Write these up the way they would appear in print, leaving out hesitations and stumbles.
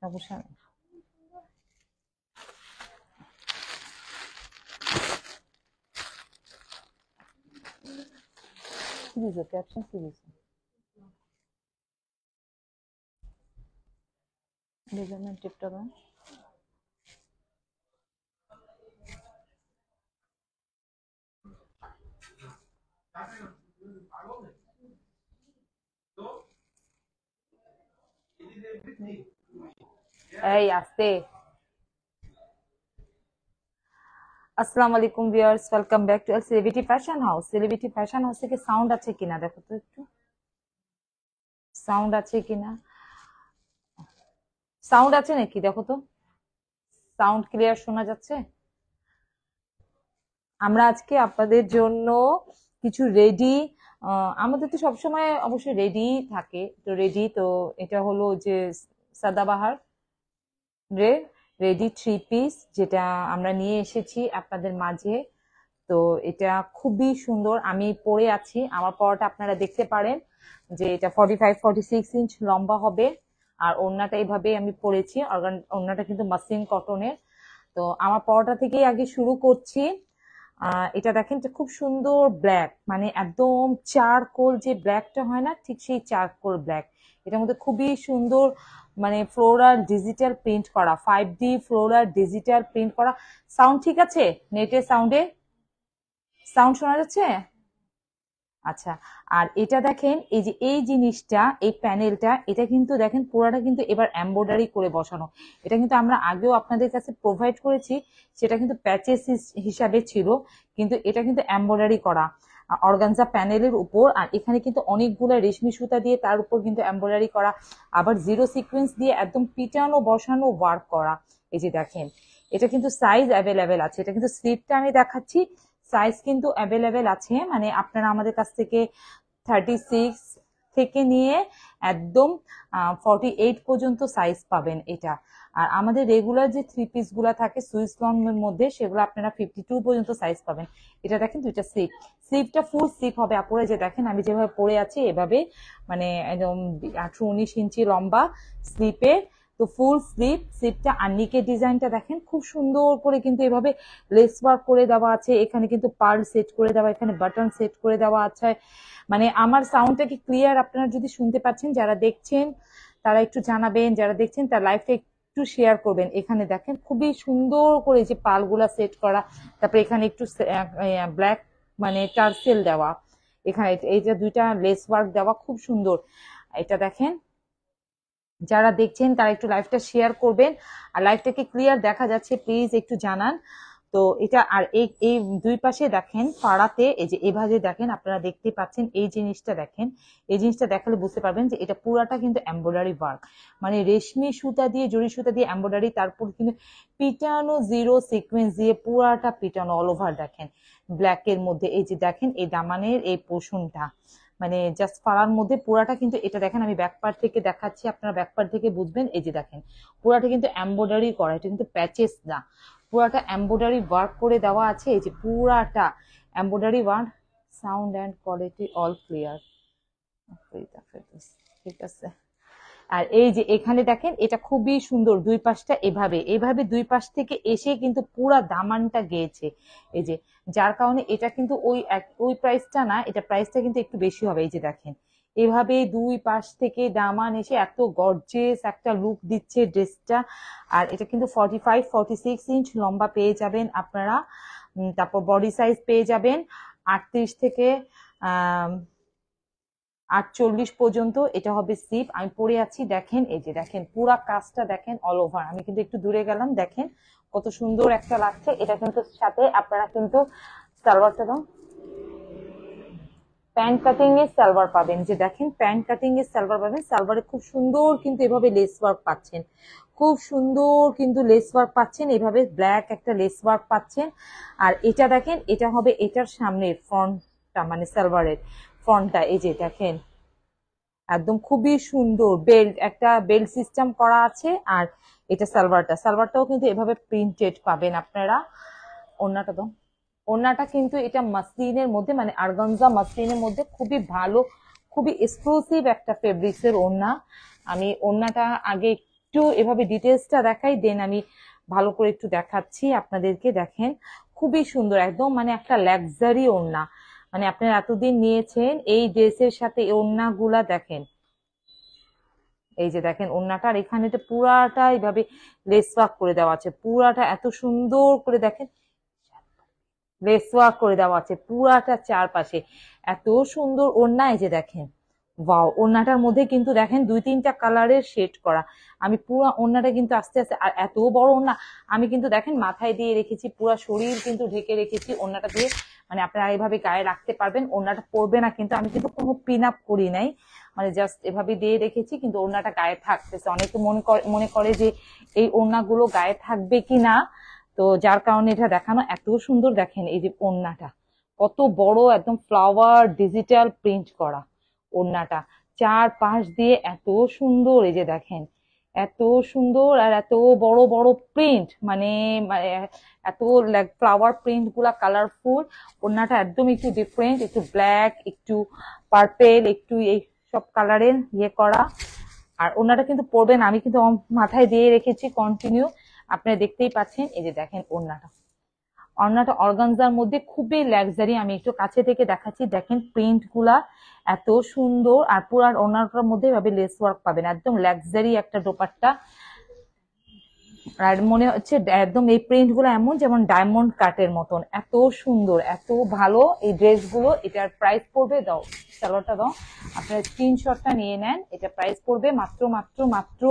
সমস্যা নেই। কি দিয়েছো? ক্যাপশন কি দিয়েছো? মেজারমেন্ট টিপটা দাও। এই আস্তে। আসসালামু আলাইকুম viewers, welcome back to celebrity fashion house. Celebrity fashion house থেকে সাউন্ড আছে কিনা দেখো তো একটু, সাউন্ড আছে কিনা, সাউন্ড আছে নাকি দেখো তো, সাউন্ড ক্লিয়ার শোনা যাচ্ছে? আমরা আজকে আপনাদের জন্য কিছু রেডি, আমাদের তো সবসময় অবশ্যই রেডি থাকে, তো রেডি তো এটা হলো যে সাদাবাহার রে রেডি থ্রি পিস, যেটা আমরা নিয়ে এসেছি আপনাদের মাঝে। তো এটা খুবই সুন্দর, আমি পরে আছি, আমার পরাটা আপনারা দেখতে পারেন যে এটা 45-46 ইঞ্চ লম্বা হবে। আর ওড়নাটা এইভাবে আমি পরেছি, ওড়নাটা কিন্তু মাসলিন কটনের। তো আমার পরাটা থেকেই আগে শুরু করছি। এটা দেখেন, এটা খুব সুন্দর ব্ল্যাক, মানে একদম চারকোল যে ব্ল্যাকটা হয় না, ঠিক সেই চারকোল ব্ল্যাক। এটার মধ্যে খুবই সুন্দর, মানে ফ্লোরাল ডিজিটাল প্রিন্ট করা, 5D ফ্লোরাল ডিজিটাল প্রিন্ট করা। সাউন্ড ঠিক আছে? নেটের সাউন্ডে সাউন্ড শোনা যাচ্ছে? আচ্ছা। আর এটা দেখেন, এই যে এই জিনিসটা, এই প্যানেলটা, এটা কিন্তু দেখেন পুরাটা কিন্তু এবার এমব্রয়ডারি করে বসানো। এটা কিন্তু আমরা আগেও আপনাদের কাছে প্রোভাইড করেছি, সেটা কিন্তু প্যাচেস হিসাবে ছিল, কিন্তু এটা কিন্তু এমব্রয়ডারি করা অর্গানজা প্যানেলের উপর। আর এখানে কিন্তু অনেকগুলো রেশমি সুতা দিয়ে তার উপর কিন্তু এমব্রয়ডারি করা, আবার জিরো সিকোয়েন্স দিয়ে একদম পিটানো বসানো ওয়ার্ক করা। এই যে দেখেন, এটা কিন্তু সাইজ অ্যাভেলেবেল আছে, এটা কিন্তু স্লিপটা আমি দেখাচ্ছি, সাইজ কিন্তু অ্যাভেলেবেল আছে, মানে আপনারা আমাদের কাছ থেকে 36 থেকে নিয়ে একদম 48 পর্যন্ত সাইজ পাবেন এটা। আর আমাদের রেগুলার যে থ্রি পিস গুলা থাকে সুইস লনের মধ্যে, সেগুলো আপনারা 52 পর্যন্ত সাইজ পাবেন। এটা দেখেন দুইটা স্লিপ, স্লিপটা ফুল স্লিপ হবে আপুরে, যে দেখেন আমি যেভাবে পরে আছি এভাবে, মানে একদম 18-19 ইঞ্চি লম্বা স্লিপে। তো ফুল স্লিপ, স্লিপটা আর নিকের ডিজাইনটা দেখেন খুব সুন্দর করে কিন্তু এভাবে লেস ওয়ার্ক করে দেওয়া আছে, এখানে কিন্তু পার্ল সেট করে দেওয়া, এখানে বাটন সেট করে দেওয়া আছে। মানে আমার সাউন্ডটা কি ক্লিয়ার আপনারা যদি শুনতে পাচ্ছেন? যারা দেখছেন তারা একটু জানাবেন, যারা দেখছেন তার লাইভটা একটু শেয়ার করবেন। এখানে দেখেন খুবই সুন্দর করে যে পালগুলা সেট করা, তারপরে এখানে একটু ব্ল্যাক মানে টার্সেল দেওয়া, এখানে এই যে দুইটা লেস ওয়ার্ক দেওয়া, খুব সুন্দর। এটা দেখেন, যারা দেখছেন তারা একটু লাইভটা শেয়ার করবেন। আর লাইভটাকে ক্লিয়ার দেখা যাচ্ছে প্লিজ একটু জানান। তো এটা আর এই দুই পাশে দেখেন পাড়াতে, এই যে এভাবে দেখেন আপনারা দেখতে পাচ্ছেন, এই জিনিসটা দেখেন, এই জিনিসটা দেখালে বুঝতে পারবেন যে এটা পুরাটা কিন্তু এমব্রয়ডারি ওয়ার্ক, মানে রেশমি সুতা দিয়ে জরি সুতা দিয়ে এমব্রয়ডারি, তারপর কিন্তু পিটানো জিরো সিকোয়েন্স দিয়ে পুরাটা পিটানো অল ওভার দেখেন ব্ল্যাক এর মধ্যে। এই যে দেখেন এই দামানের এই পোষণটা, মানে জাস্ট ফাড়ার মধ্যে পুরাটা কিন্তু, এটা দেখেন আমি ব্যাক পার্ট থেকে দেখাচ্ছি, আপনারা ব্যাক পার্ট থেকে বুঝবেন। এই যে দেখেন পুরাটা কিন্তু এমব্রয়ডারি করা, এটা কিন্তু প্যাচেস না, পুরাটা এমব্রয়ডারি ওয়ার্ক করে দেওয়া আছে। এই যে পুরাটা embroidery work. Sound and quality all clear, ঠিক আছে। আর এই যে এখানে দেখেন, এটা খুবই সুন্দর, দুই পাশটা এভাবে এভাবে দুই পাশ থেকে এসে কিন্তু পুরা দামানটা গেয়েছে। এই যে যার কারণে এটা কিন্তু ওই প্রাইসটা না, এটা প্রাইসটা কিন্তু একটু বেশি হবে। এই যে দেখেন এভাবে দুই পাশ থেকে দামান এসে এত গর্জিয়াস একটা লুক দিচ্ছে ড্রেসটা। আর এটা কিন্তু 45-46 ইঞ্চ লম্বা পেয়ে যাবেন আপনারা। তারপর বডি সাইজ পেয়ে যাবেন 38 থেকে আহ 48 পর্যন্ত। এটা হবে স্লিপ, আমি পরে আছি দেখেন, এই যে দেখেন পুরা কাজটা দেখেন অল ওভার। আমি কিন্তু একটু দূরে গেলাম, দেখেন কত সুন্দর একটা লাগছে। এটা কিন্তু সাথে আপনারা কিন্তু সালোয়ারটা দাও, প্যান্ট কাটিং এর সালোয়ার পাবেন। যে দেখেন প্যান্ট কাটিং এর সালোয়ার পাবেন, সালোয়ারে খুব সুন্দর কিন্তু এভাবে লেস ওয়ার্ক পাচ্ছেন, খুব সুন্দর কিন্তু লেস ওয়ার্ক পাচ্ছেন, এভাবে ব্ল্যাক একটা লেস ওয়ার্ক পাচ্ছেন। আর এটা দেখেন, এটা হবে এটার সামনের ফ্রন্টটা, মানে সালোয়ারের ফ্রন্টটা। এই যে দেখেন একদম খুবই সুন্দর বেল্ট, একটা বেল্ট সিস্টেম করা আছে। আর এটা সালোয়ারটাও কিন্তু এভাবে প্রিন্টেড পাবেন আপনারা। ওড়নাটা তো, ওড়নাটা কিন্তু এটা মাসলিনের মধ্যে, মানে আরগানজা মাসলিনের মধ্যে খুবই ভালো, খুবই এক্সক্লুসিভ একটা ফেব্রিক্স এর ওড়না। আমি ওড়নাটা আগে একটু এভাবে ডিটেলসটা দেখাই, দেন আমি ভালো করে একটু দেখাচ্ছি আপনাদেরকে। দেখেন খুবই সুন্দর, একদম মানে একটা লাক্সারি ওড়না। মানে আপনারা এতদিন নিয়েছেন এই ড্রেসের সাথে এই ওড়নাগুলা দেখেন। এই যে দেখেন ওড়নাটা, আর এখানে তো পুরাটা এইভাবে লেস ওয়ার্ক করে দেওয়া আছে, পুরাটা এত সুন্দর করে দেখেন লেস ওয়ার্ক করে দেওয়া আছে পুরাটা চারপাশে, এত সুন্দর ওড়না। এই যে দেখেন ওয়াও, ওড়নাটার মধ্যে কিন্তু দেখেন 2-3টা কালারের শেড করা। আমি পুরো ওড়নাটা কিন্তু আস্তে আস্তে, আর এত বড় ওড়না আমি কিন্তু দেখেন মাথায় দিয়ে রেখেছি, পুরো শরীর কিন্তু ঢেকে রেখেছি ওড়নাটা দিয়ে। মানে আপনারা এইভাবে গায়ে রাখতে পারবেন, ওড়নাটা পরবে না কিন্তু, আমি কিন্তু কোনো পিন আপ করি নাই, মানে জাস্ট এভাবে দিয়ে রেখেছি, কিন্তু ওড়নাটা গায়ে থাকতেছে। অনেকে মনে করে যে এই ওড়নাগুলো গায়ে থাকবে কি না, তো যার কারণে এটা দেখানো। এত সুন্দর দেখেন এই যে ওড়নাটা কত বড়, একদম ফ্লাওয়ার ডিজিটাল প্রিন্ট করা ওড়নাটা, চার পাশ দিয়ে এত সুন্দর। এই যে দেখেন এত সুন্দর, আর এত বড় বড় প্রিন্ট, মানে মানে এত ফ্লাওয়ার প্রিন্ট গুলা কালারফুল। ওড়নাটা একদম একটু ডিফারেন্ট, একটু ব্ল্যাক, একটু পার্পেল, একটু এই সব কালারের ইয়ে করা। আর ওড়নাটা কিন্তু পরবেন, আমি কিন্তু মাথায় দিয়ে রেখেছি কন্টিনিউ, আপনারা দেখতেই পাচ্ছেন। এই যে দেখেন ওড়নাটা, ওড়নাটা অর্গানজার মধ্যে খুবই লাক্সারি। আমি একটু কাছে থেকে দেখাচ্ছি, দেখেন প্রিন্ট গুলা এত সুন্দর, আর পুরো ওড়নাটার মধ্যে এভাবে লেস ওয়ার্ক পাবেন, একদম লাক্সারি একটা দোপাট্টা। আর মনে হচ্ছে একদম এই প্রিন্ট গুলো এমন যেমন ডায়মন্ড কাটের মতন, এত সুন্দর এত ভালো এই ড্রেস গুলো। এটার প্রাইস পড়বে, দাও সালোয়ারটা দাও, আপনার স্ক্রিনশটটা নিয়ে নেন। এটা প্রাইস পড়বে মাত্র মাত্র মাত্র,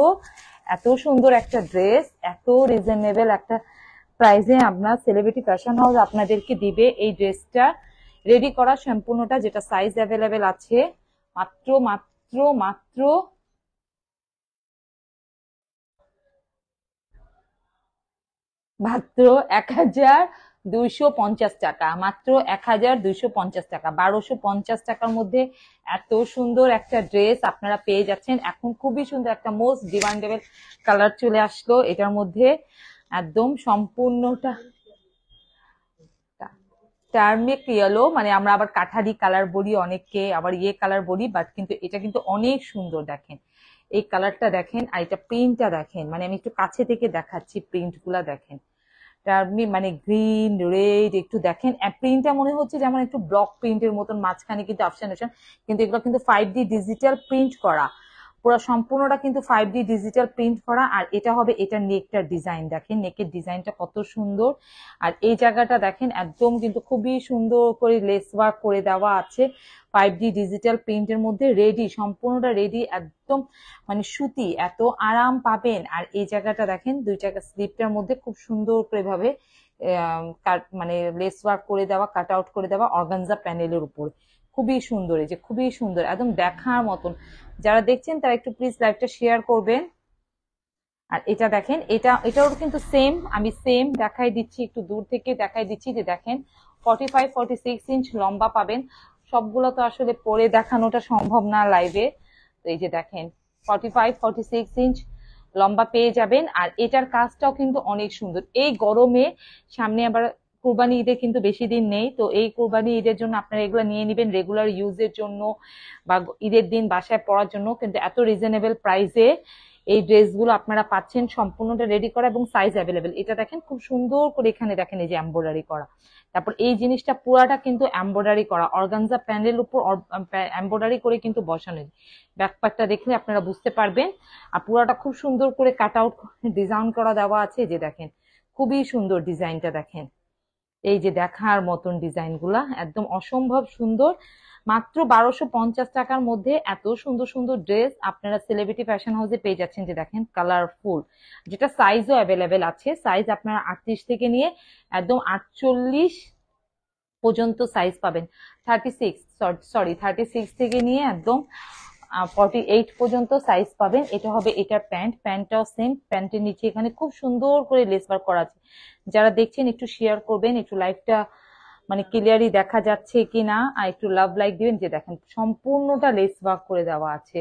এত সুন্দর একটা ড্রেস, এত রিজনেবল একটা প্রাইসে আপনার সেলিব্রিটি ফ্যাশন হাউস আপনাদেরকে দিবে এই ড্রেসটা রেডি করা সম্পূর্ণটা, যেটা সাইজ অ্যাভেলেবেল আছে। মাত্র মাত্র মাত্র মাত্র 1250 টাকা, মাত্র 1250 টাকা, 1250 টাকার মধ্যে এত সুন্দর একটা ড্রেস আপনারা পেয়ে যাচ্ছেন। এখন খুবই সুন্দর একটা মোস্ট ডিমান্ডেবল কালার চলে আসলো এটার মধ্যে, একদম সম্পূর্ণটা টার্মেক ইয়েলো, মানে আমরা আবার কাঠালি কালার বলি, অনেককে আবার ইয়ে কালার বলি, বাট কিন্তু এটা কিন্তু অনেক সুন্দর। দেখেন এই কালারটা দেখেন, আর এটা প্রিন্টটা দেখেন, মানে আমি একটু কাছে থেকে দেখাচ্ছি প্রিন্ট গুলা দেখেন, মানে গ্রিন রেড একটু দেখেন, প্রিন্টটা মনে হচ্ছে যেমন একটু ব্লক প্রিন্টের মতন, মাঝখানে কিন্তু অপশন, কিন্তু এগুলো কিন্তু 5D ডিজিটাল প্রিন্ট করা, পুরো সম্পূর্ণটা কিন্তু 5D ডিজিটাল প্রিন্ট করা। আর এটা হবে এটা নেকটার ডিজাইন, দেখেন নেকের ডিজাইনটা কত সুন্দর। আর এই জায়গাটা দেখেন একদম কিন্তু খুবই সুন্দর করে লেস ওয়ার্ক করে দেওয়া আছে 5D ডিজিটাল প্রিন্টের মধ্যে, রেডি সম্পূর্ণটা রেডি একদম, মানে সুতি এত আরাম পাবেন। আর এই জায়গাটা দেখেন দুই জায়গা স্লিপটার মধ্যে খুব সুন্দর করে ভাবে মানে লেস ওয়ার্ক করে দেওয়া, কাট আউট করে দেওয়া অর্গানজা প্যানেলের উপর, খুবই সুন্দর। এই যে খুবই সুন্দর, একদম দেখার মতন। যারা দেখছেন তারা একটু প্লিজ লাইভটা শেয়ার করবেন। আর এটা দেখেন, এটাও কিন্তু সেম, আমি সেম দেখাই দিচ্ছি, একটু দূর থেকে দেখাই দিচ্ছি। যে দেখেন 45-46 ইঞ্চ লম্বা পাবেন, সবগুলো তো আসলে পরে দেখানোটা সম্ভব না লাইভে। তো এই যে দেখেন 45-46 ইঞ্চ লম্বা পেয়ে যাবেন। আর এটার কাজটাও কিন্তু অনেক সুন্দর। এই গরমে সামনে আবার কোরবানি ঈদের কিন্তু বেশি দিন নেই, তো এই কোরবানি ঈদের জন্য আপনারা এগুলো নিয়ে নেবেন রেগুলার ইউজের জন্য, বা ঈদের দিন বাসায় পরার জন্য। কিন্তু এত রিজনেবল প্রাইসে এই ড্রেসগুলো আপনারা পাচ্ছেন সম্পূর্ণটা রেডি করা, এবং সাইজ অ্যাভেলেবেল। এটা দেখেন খুব সুন্দর করে এখানে দেখেন এই যে এমব্রয়ডারি করা, তারপর এই জিনিসটা পুরাটা কিন্তু এমব্রয়ডারি করা, অর্গানজা প্যানেলের উপর এমব্রয়ডারি করে কিন্তু বসানো। ব্যাকপার্টটা দেখলে আপনারা বুঝতে পারবেন। আর পুরাটা খুব সুন্দর করে কাট আউট ডিজাইন করা দেওয়া আছে। যে দেখেন খুবই সুন্দর ডিজাইনটা দেখেন, এই যে দেখার মতন ডিজাইন গুলা একদম অসম্ভব সুন্দর। মাত্র 1250 টাকার মধ্যে এত সুন্দর সুন্দর ড্রেস আপনারা সেলিব্রিটি ফ্যাশন হাউসে পেয়ে যাচ্ছেন। যে দেখেন কালারফুল, যেটা সাইজও অ্যাভেলেবেল আছে, সাইজ আপনারা 38 থেকে নিয়ে একদম 48 পর্যন্ত সাইজ পাবেন। 36, সরি 36 থেকে নিয়ে একদম 48 পর্যন্ত সাইজ পাবেন। এটা হবে এটার প্যান্টটাও সেম, প্যান্টের নিচে এখানে খুব সুন্দর করে লেস ওয়ার্ক করা আছে। যারা দেখছেন একটু শেয়ার করবেন, একটু লাইভটা মানে ক্লিয়ারলি দেখা যাচ্ছে কিনা, আর একটু লাভ লাইক দিবেন। যে দেখেন সম্পূর্ণটা লেস ওয়ার্ক করে দেওয়া আছে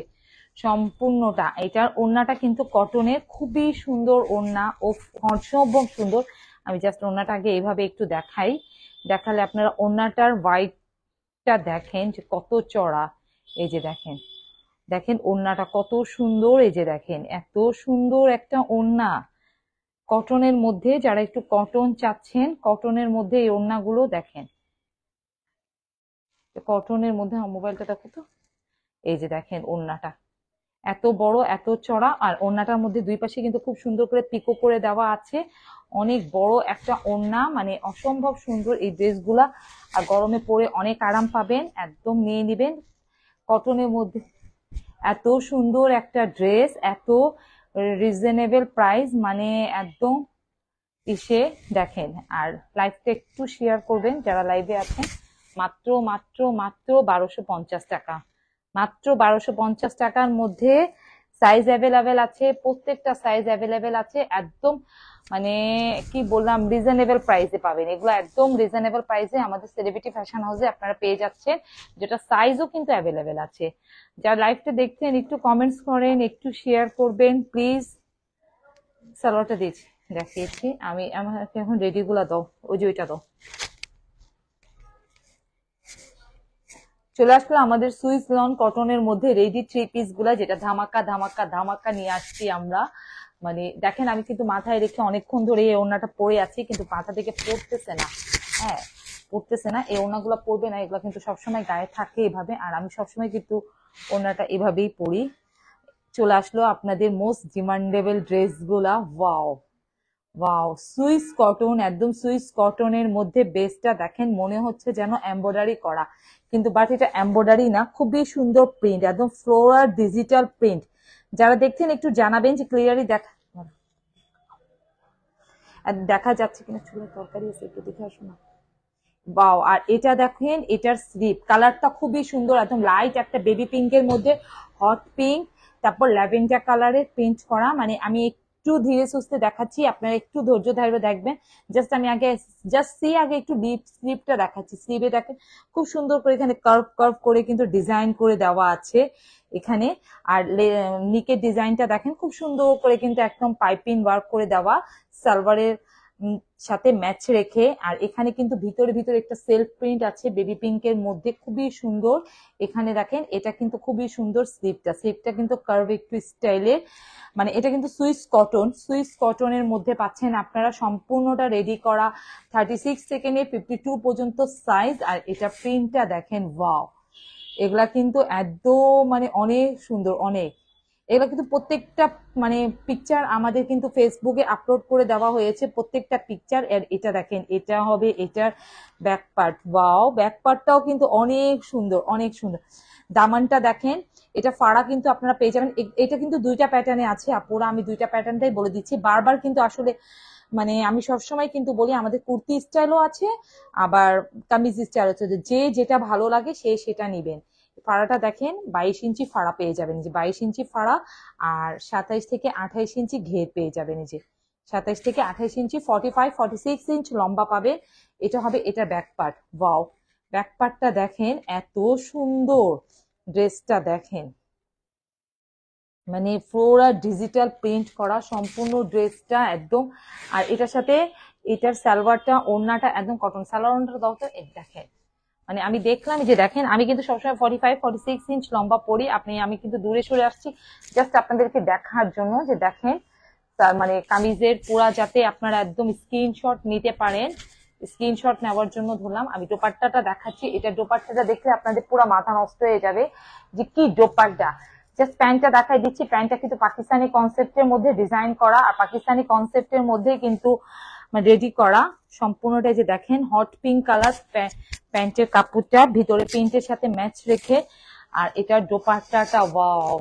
সম্পূর্ণটা। এটার ওড়নাটা কিন্তু কটনের, খুবই সুন্দর ওড়না ও অসম্ভব সুন্দর। আমি জাস্ট ওড়নাটা আগে এইভাবে একটু দেখাই, দেখালে আপনারা ওড়নাটার হোয়াইটটা দেখেন যে কত চড়া। এই যে দেখেন দেখেন ওড়নাটা কত সুন্দর, এই যে দেখেন এত সুন্দর একটা ওড়না কটনের মধ্যে। যারা একটু কটন চাচ্ছেন, কটনের মধ্যে এই ওড়নাগুলো দেখেন, কটনের মধ্যে। মোবাইলটা দেখো তো, এই যে দেখেন ওড়নাটা এত বড়, এত চড়া, আর ওড়নাটার মধ্যে দুই পাশে কিন্তু খুব সুন্দর করে পিকো করে দেওয়া আছে। অনেক বড় একটা ওড়না, মানে অসম্ভব সুন্দর এই ড্রেসগুলা। আর গরমে পরে অনেক আরাম পাবেন, একদম নিয়ে নিবেন। কটনের মধ্যে এত সুন্দর একটা ড্রেস, এত রিজনেবল প্রাইস, মানে একদম ইসে। দেখেন, আর লাইভটা একটু শেয়ার করবেন যারা লাইভে আছেন। মাত্র মাত্র মাত্র 1250 টাকা, মাত্র 1250 টাকার মধ্যে সাইজ অ্যাভেলেবেল আছে, প্রত্যেকটা সাইজ অ্যাভেলেবেল আছে। একদম মানে কি বললাম, রিজনেবল প্রাইসে পাবেন এগুলো, একদম রিজনেবল প্রাইসে আমাদের সেলিব্রিটি ফ্যাশন হাউসে আপনারা পেয়ে যাচ্ছেন, যেটা সাইজও কিন্তু অ্যাভেলেবেল আছে। যারা লাইভটা দেখছেন একটু কমেন্টস করেন, একটু শেয়ার করবেন প্লিজ। সালোয়ারটা দিয়েছি, দেখিয়েছি আমি, আমাকে এখন রেডি গুলা দাও, ওই যে ওইটা দাও। চলে আসলো আমাদের সুইস লন কটনের মধ্যে রেডি থ্রি পিস গুলা, যেটা ধামাকা ধামাকা ধামাকা নিয়ে আসছি আমরা। মানে দেখেন, আমি কিন্তু মাথায় রেখে অনেকক্ষণ ধরে এই ওড়নাটা পরে আছি, কিন্তু মাথা থেকে পড়তেছে না। হ্যাঁ, পড়তেছে না। এই ওড়নাগুলো পরবে না, এগুলো কিন্তু সবসময় গায়ে থাকে এভাবে, আর আমি সবসময় কিন্তু ওড়নাটা এভাবেই পরি। চলে আসলো আপনাদের মোস্ট ডিমান্ডেবল ড্রেস গুলা। ওয়াও ওয়াও, সুইস কটন, একদম সুইস কটনের মধ্যে বেসটা দেখেন, মনে হচ্ছে যেন এমব্রয়ডারি করা, কিন্তু বাট এটা এমব্রয়ডারি না, খুবই সুন্দর প্রিন্ট, একদম ফ্লোরাল ডিজিটাল প্রিন্ট। যারা দেখছেন একটু জানাবেন যে ক্লিয়ারলি দেখা যাচ্ছে কিনা। চুলের তরকারি আছে, একটু দেখে আসো না। বাও, আর এটা দেখেন, এটার স্লিপ কালারটা খুবই সুন্দর, একদম লাইট একটা বেবি পিঙ্কের মধ্যে হট পিঙ্ক, তারপর ল্যাভেন্ডার কালারের প্রিন্ট করা। মানে আমি একটু ধীরে সুস্থে দেখাচ্ছি, আপনারা একটু ধৈর্য ধরে দেখবেন। জাস্ট আমি আগে আগে একটু ডিপ স্লিপটা দেখাচ্ছি। স্লিপে দেখেন খুব সুন্দর করে এখানে কার্ভ কার্ভ করে কিন্তু ডিজাইন করে দেওয়া আছে এখানে। আর নিকের ডিজাইনটা দেখেন খুব সুন্দর করে কিন্তু একদম পাইপিং ওয়ার্ক করে দেওয়া, সালোয়ারের সাথে ম্যাচ রেখে। আর এখানে কিন্তু ভিতরে ভিতরে একটা সেলফ প্রিন্ট আছে বেবি পিঙ্কের মধ্যে, খুবই সুন্দর। এখানে দেখেন, এটা কিন্তু খুবই সুন্দর স্লিপটা কিন্তু কার্ভ একটু স্টাইলের। মানে এটা কিন্তু সুইস কটনের মধ্যে পাচ্ছেন আপনারা, সম্পূর্ণটা রেডি করা 36 থেকে 52 পর্যন্ত সাইজ। আর এটা প্রিন্টটা দেখেন, ওয়াও, এগুলা কিন্তু একদম মানে অনেক সুন্দর, অনেক। এগুলো কিন্তু প্রত্যেকটা মানে পিকচার আমাদের কিন্তু ফেসবুকে আপলোড করে দেওয়া হয়েছে, প্রত্যেকটা পিকচার। এর এটা দেখেন, এটা হবে এটার ব্যাক পার্ট। ওয়াও, ব্যাক পার্টটাও কিন্তু অনেক সুন্দর, অনেক সুন্দর। দামানটা দেখেন, এটা ফাড়া কিন্তু আপনারা পেয়ে যাবেন। এটা কিন্তু দুইটা প্যাটার্নে আছে আপুরা, আমি দুইটা প্যাটার্নটাই বলে দিচ্ছি বারবার, কিন্তু আসলে মানে আমি সবসময় কিন্তু বলি আমাদের কুর্তি স্টাইলও আছে, আবার কামিজ স্টাইল আছে, যে যেটা ভালো লাগে সে সেটা নিবেন। ফাড়াটা দেখেন, 22 ইঞ্চি ফাড়া পেয়ে যাবেন, যে 22 ইঞ্চি ফাড়া, আর 27 থেকে 28 ইঞ্চি ঘের পেয়ে যাবেন। এই যে 27 থেকে 28 ইঞ্চি, 45-46 ইঞ্চ লম্বা পাবে। এটা হবে এটা ব্যাক পার্ট। ওয়াও, ব্যাক পার্টটা দেখেন এত সুন্দর, ড্রেসটা দেখেন, মানে ফ্লোরা ডিজিটাল প্রিন্ট করা সম্পূর্ণ ড্রেসটা একদম। আর এটার সাথে এটার সালোয়ারটা, ওড়নাটা একদম কটন। সালোয়ারটা দাও তো, এই দেখেন, মানে আমি দেখলাম যে দেখেন, আমি কিন্তু সবসময় 45-46 ইঞ্চ লম্বা পরি। আমি কিন্তু দূরে সরে আসছি জাস্ট আপনাদেরকে দেখার জন্য, যে দেখেন তার মানে কামিজের পুরা, যাতে আপনারা একদম স্ক্রিনশট নিতে পারেন। স্ক্রিনশট নেওয়ার জন্য ধরলাম। আমি দোপাট্টাটা দেখাচ্ছি, এটা দোপাট্টাটা দেখলে আপনাদের পুরো মাথা নষ্ট হয়ে যাবে যে কি দোপাট্টা। জাস্ট প্যান্টটা দেখাই দিচ্ছি। প্যান্টটা কিন্তু পাকিস্তানি কনসেপ্টের মধ্যে ডিজাইন করা, আর পাকিস্তানি কনসেপ্টের মধ্যে কিন্তু রেডি করা সম্পূর্ণটা। যে দেখেন হট পিঙ্ক কালার প্যান্টের কাপড়টা, ভিতরে প্রিন্টের সাথে ম্যাচ রেখে। আর এটার দোপাট্টাটা, ওয়াও,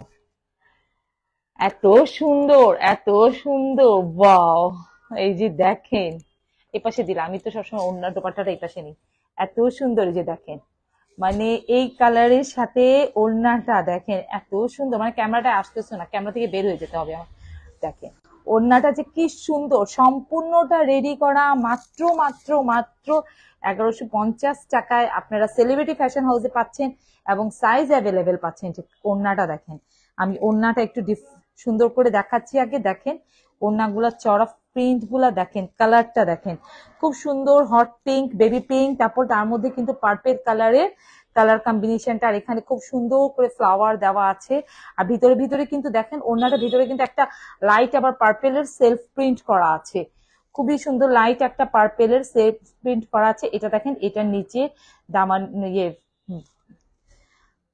এত সুন্দর, এত সুন্দর, ওয়াও। এই যে দেখেন, এপাশে দিলাম, আমি তো সবসময় অন্য দোপাট্টাটা এই পাশে নিই। এত সুন্দর, এই যে দেখেন, মানে এই কালারের সাথে ওড়নাটা দেখেন এত সুন্দর, মানে ক্যামেরাটা আসতেছে না, ক্যামেরা থেকে বের হয়ে যেতে হবে আমার। দেখেন ওড়নাটা যে কি সুন্দর, সম্পূর্ণটা রেডি করা মাত্র মাত্র মাত্র 1150 টাকায় আপনারা সেলিব্রিটি ফ্যাশন হাউসে পাচ্ছেন, এবং সাইজ অ্যাভেলেবেল পাচ্ছেন। যে ওড়নাটা দেখেন, আমি ওড়নাটা একটু সুন্দর করে দেখাচ্ছি। আগে দেখেন ওড়নাগুলা চড়া, প্রিন্ট গুলা দেখেন, কালারটা দেখেন খুব সুন্দর, হট পিঙ্ক, বেবি পিঙ্ক, তারপর তার মধ্যে কিন্তু পার্পেল কালারের কালার কম্বিনেশনটা। আর এখানে খুব সুন্দর করে ফ্লাওয়ার দেওয়া আছে। আর ভিতরে ভিতরে কিন্তু দেখেন ওড়নাটা ভিতরে কিন্তু একটা লাইট আবার পার্পেলের সেলফ প্রিন্ট করা আছে। খুবই সুন্দর লাইট একটা পার্পেলের সেলফ প্রিন্ট করা আছে। এটা দেখেন, এটার নিচে দামান ইয়ে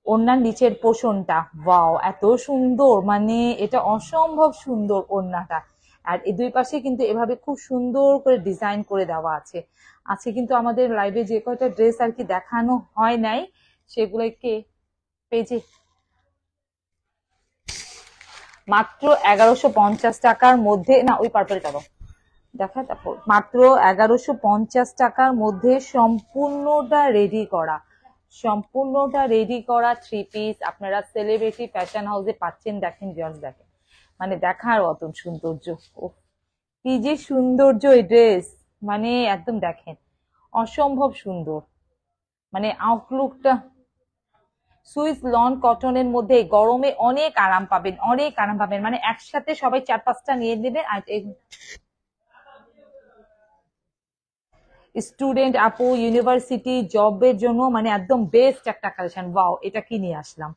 ওড়নার নিচের পোষণটা, ওয়াও এত সুন্দর, মানে এটা অসম্ভব সুন্দর ওড়নাটা। আর এই দুই পাশে কিন্তু এভাবে খুব সুন্দর করে ডিজাইন করে দেওয়া আছে। আজকে কিন্তু আমাদের লাইভে যে কয়টা ড্রেস আর কি দেখানো হয় নাই সেগুলোকে পেজে মাত্র 1150 টাকার মধ্যে, না ওই পার্পেলটা দাও দেখা, তারপর মাত্র 1150 টাকার মধ্যে সম্পূর্ণটা রেডি করা থ্রি পিস আপনারা সেলিব্রিটি ফ্যাশন হাউসে পাচ্ছেন। দেখেন জাস্ট দেখেন, মানে দেখার মতন সৌন্দর্য। ওহ, কি যে সৌন্দর্য এই ড্রেস, মানে একদম দেখেন অসম্ভব সুন্দর, মানে আউটলুকটা। সুইস লন কটনের মধ্যে গরমে অনেক আরাম পাবেন, অনেক আরাম পাবেন, মানে একসাথে সবাই 4-5টা নিয়ে নেবেন। আর স্টুডেন্ট আপু, ইউনিভার্সিটি জবের জন্য মানে একদম বেস্ট একটা কালেকশন। ওয়াও, এটা কি নিয়ে আসলাম,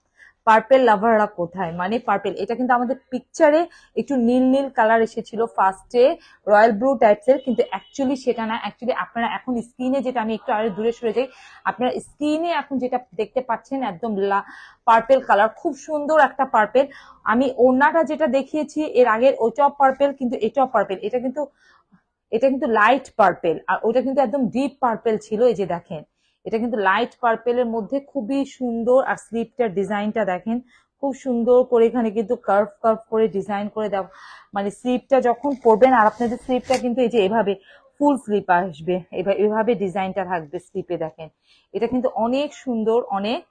পার্পেল লাভাররা কোথায়, মানে পার্পেল, এটা কিন্তু আমাদের পিকচারে একটু নীল নীল কালার এসেছিল ফার্স্টে, রয়্যাল ব্লু টাইপসের, কিন্তু অ্যাকচুয়ালি সেটা না। অ্যাকচুয়ালি আপনারা এখন স্ক্রিনে যেটা, আমি একটু আরো দূরে সরে যাই, আপনারা স্ক্রিনে এখন যেটা দেখতে পাচ্ছেন একদম পার্পেল কালার, খুব সুন্দর একটা পার্পেল। আমি ওড়নাটা যেটা দেখিয়েছি এর আগের ওইটাও পার্পেল, কিন্তু এটাও পার্পেল। এটা কিন্তু লাইট পার্পেল, আর ওটা কিন্তু একদম ডিপ পার্পেল ছিল। এই যে দেখেন, এটা কিন্তু লাইট পার্পেলের মধ্যে খুবই সুন্দর। আর স্লিপটার ডিজাইনটা দেখেন খুব সুন্দর করে, এখানে কিন্তু কার্ভ কার্ভ করে ডিজাইন করে দেওয়া, মানে স্লিপটা যখন পরবেন, আর আপনাদের স্লিপটা কিন্তু এই যে এভাবে ফুল স্লিপ আসবে, এভাবে ডিজাইনটা থাকবে স্লিপে। দেখেন এটা কিন্তু অনেক সুন্দর, অনেক।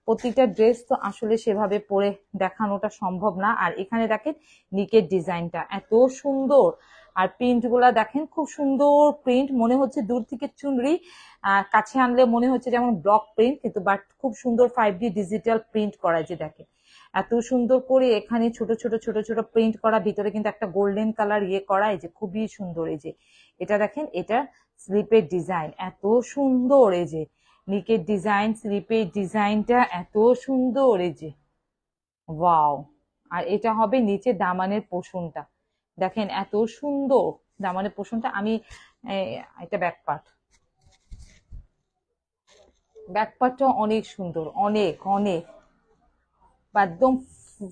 প্রতিটা ড্রেস তো আসলে সেভাবে পরে দেখানোটা সম্ভব না। আর এখানে দেখেন নিকের ডিজাইনটা এত সুন্দর, আর প্রিন্ট গুলা দেখেন খুব সুন্দর প্রিন্ট, মনে হচ্ছে দূর থেকে চুনরি, কাছে আনলে মনে হচ্ছে যেমন ব্লক প্রিন্ট, কিন্তু বাট খুব সুন্দর 5D ডিজিটাল প্রিন্ট করা। যে দেখেন এত সুন্দর করে এখানে ছোট ছোট ছোট ছোট প্রিন্ট করা, ভিতরে কিন্তু একটা গোল্ডেন কালার ইয়ে করা। এই যে খুবই সুন্দর, এই যে এটা দেখেন, এটা স্লিপের ডিজাইন এত সুন্দর, এই যে নিকের ডিজাইন, স্লিপের ডিজাইনটা এত সুন্দর, এই যে ওয়াও। আর এটা হবে নিচে দামানের পোষণটা, দেখেন এত সুন্দর দামানের পোষণটা। আমি এটা ব্যাকপার্টটা অনেক সুন্দর, অনেক অনেক, একদম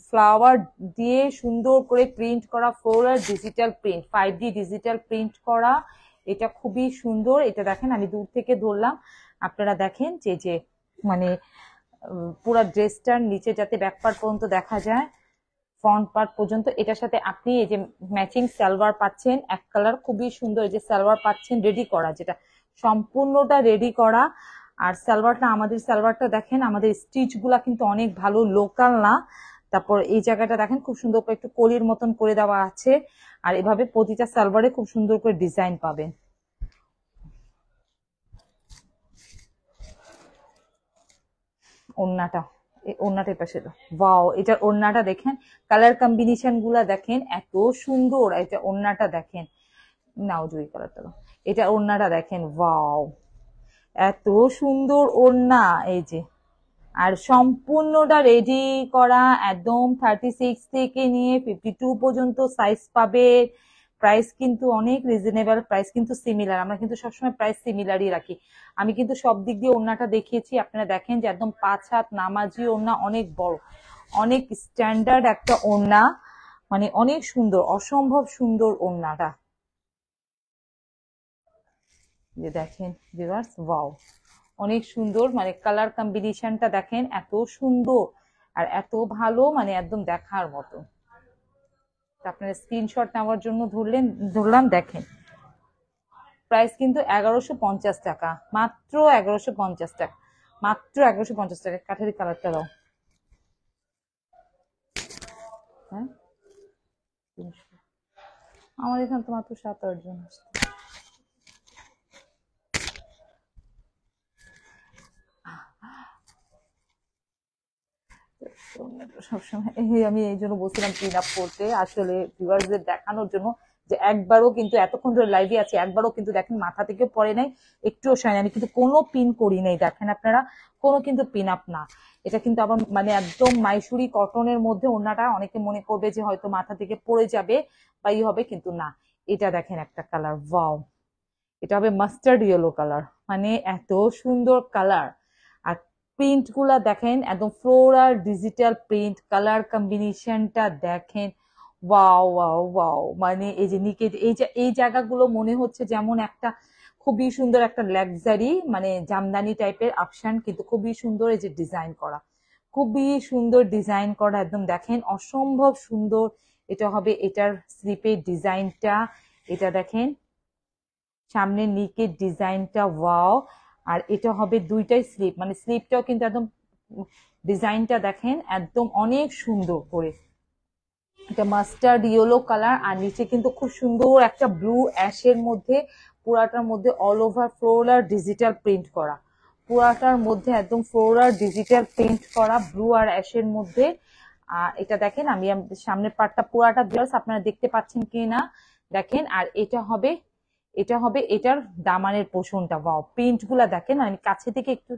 ফ্লাওয়ার দিয়ে সুন্দর করে প্রিন্ট করা, floral digital print, 5D digital print করা। এটা খুবই সুন্দর। এটা দেখেন আমি দূর থেকে ধরলাম, আপনারা দেখেন যে যে মানে পুরো ড্রেসটার নিচে যাতে ব্যাক পার্ট পর্যন্ত দেখা যায়, ফ্রন্ট পার্ট পর্যন্ত। এটার সাথে আপনি এই যে ম্যাচিং সালোয়ার পাচ্ছেন এক কালার, খুবই সুন্দর। এই যে সালোয়ার পাচ্ছেন রেডি করা, যেটা সম্পূর্ণটা রেডি করা। আর সালোয়ারটা, আমাদের সালোয়ারটা দেখেন, আমাদের স্টিচ গুলা কিন্তু অনেক ভালো, লোকাল না। তারপর এই জায়গাটা দেখেন খুব সুন্দর করে একটু কলির মতন করে দেওয়া আছে। আর এভাবে প্রতিটা সালোয়ারে খুব সুন্দর করে ডিজাইন পাবেন। ওড়নাটা, ওড়নাটার পাশে তো ওয়াও, এটার ওড়নাটা দেখেন, কালার কম্বিনেশন গুলা দেখেন এত সুন্দর। এটা ওড়নাটা দেখেন, নাও জুই কালারটা দাও, এটা ওড়নাটা দেখেন, ওয়াও এত সুন্দর ওড়না। এই যে, আর সম্পূর্ণটা রেডি করা, একদম 36 থেকে নিয়ে 52 পর্যন্ত সাইজ পাবে। প্রাইস কিন্তু অনেক রিজনেবল, প্রাইস কিন্তু সিমিলার, আমরা কিন্তু সবসময় প্রাইস সিমিলারই রাখি। আমি কিন্তু সব দিক দিয়ে ওড়নাটা দেখিয়েছি, আপনারা দেখেন যে একদম 5 হাত নামাজি ওড়না, অনেক বড়, অনেক স্ট্যান্ডার্ড একটা ওড়না, মানে অনেক সুন্দর, অসম্ভব সুন্দর ওড়নাটা। যে দেখেন ভিউয়ার্স, ওয়াও অনেক সুন্দর, মানে কালার কম্বিনেশনটা দেখেন এত সুন্দর আর এত ভালো, মানে একদম দেখার মতো। আপনার স্ক্রিনশট নেওয়ার জন্য ধরলাম। দেখেন প্রাইস কিন্তু 1150 টাকা, মাত্র 1150 টাকা, মাত্র 1150 টাকা। কাঠারি কালারটা দাও, হ্যাঁ আমার এখানে তো মাত্র 7-8 জন আসছে। সবসময় আমি এই জন্য বলছিলাম পিন আপ করতে, আসলে ভিউয়ার্সদের দেখানোর জন্য যে একবারও কিন্তু এতক্ষণ ধরে লাইভে আছে, একবারও কিন্তু দেখেন মাথা থেকে পড়ে নাই, একটুও শয় না, আমি কিন্তু কোনো পিন করি নাই, দেখেন আপনারা, কোনো কিন্তু পিন আপ না। এটা কিন্তু আবার মানে একদম মাইসুরি কটনের মধ্যে ওড়নাটা, অনেকে মনে করবে যে হয়তো মাথা থেকে পড়ে যাবে বা ই হবে, কিন্তু না। এটা দেখেন একটা কালার, ওয়াও, এটা হবে মাস্টার্ড ইয়েলো কালার, মানে এত সুন্দর কালার। আর প্রিন্ট গুলা দেখেন, একদম ফ্লোরাল ডিজিটাল প্রিন্ট, কালার কম্বিনেশনটা দেখেন, ওয়াও ওয়াও ওয়াও, মানে এই যে নিকে এই জায়গাগুলো মনে হচ্ছে যেমন একটা খুবই সুন্দর একটা লাক্সারি, মানে জামদানি টাইপের অপশন, কিন্তু খুবই সুন্দর এই যে ডিজাইন করা, খুবই সুন্দর ডিজাইন করা, একদম দেখেন অসম্ভব সুন্দর। এটা হবে এটার স্লিপের ডিজাইনটা, এটা দেখেন সামনের নিকের ডিজাইনটা, ওয়াও। আর এটা হবে দুইটাই স্লিপ, মানে স্লিপটাও কিন্তু একদম ডিজাইনটা দেখেন একদম অনেক সুন্দর করে, এটা মাস্টার্ড ইয়েলো কালার, আর নিচে কিন্তু খুব সুন্দর একটা ব্লু অ্যাশের মধ্যে, পুরাটার মধ্যে all over floral digital print করা, পুরাটার মধ্যে একদম ফ্লোরাল ডিজিটাল প্রিন্ট করা ব্লু আর অ্যাশের মধ্যে। আর এটা দেখেন, আমি সামনের পার্টটা পুরাটা জাস্ট আপনারা দেখতে পাচ্ছেন কি না দেখেন। আর এটা হবে এটার দামানের পোষণটা, ওয়াও, প্রিন্ট গুলা দেখেন, আমি কাছে থেকে একটু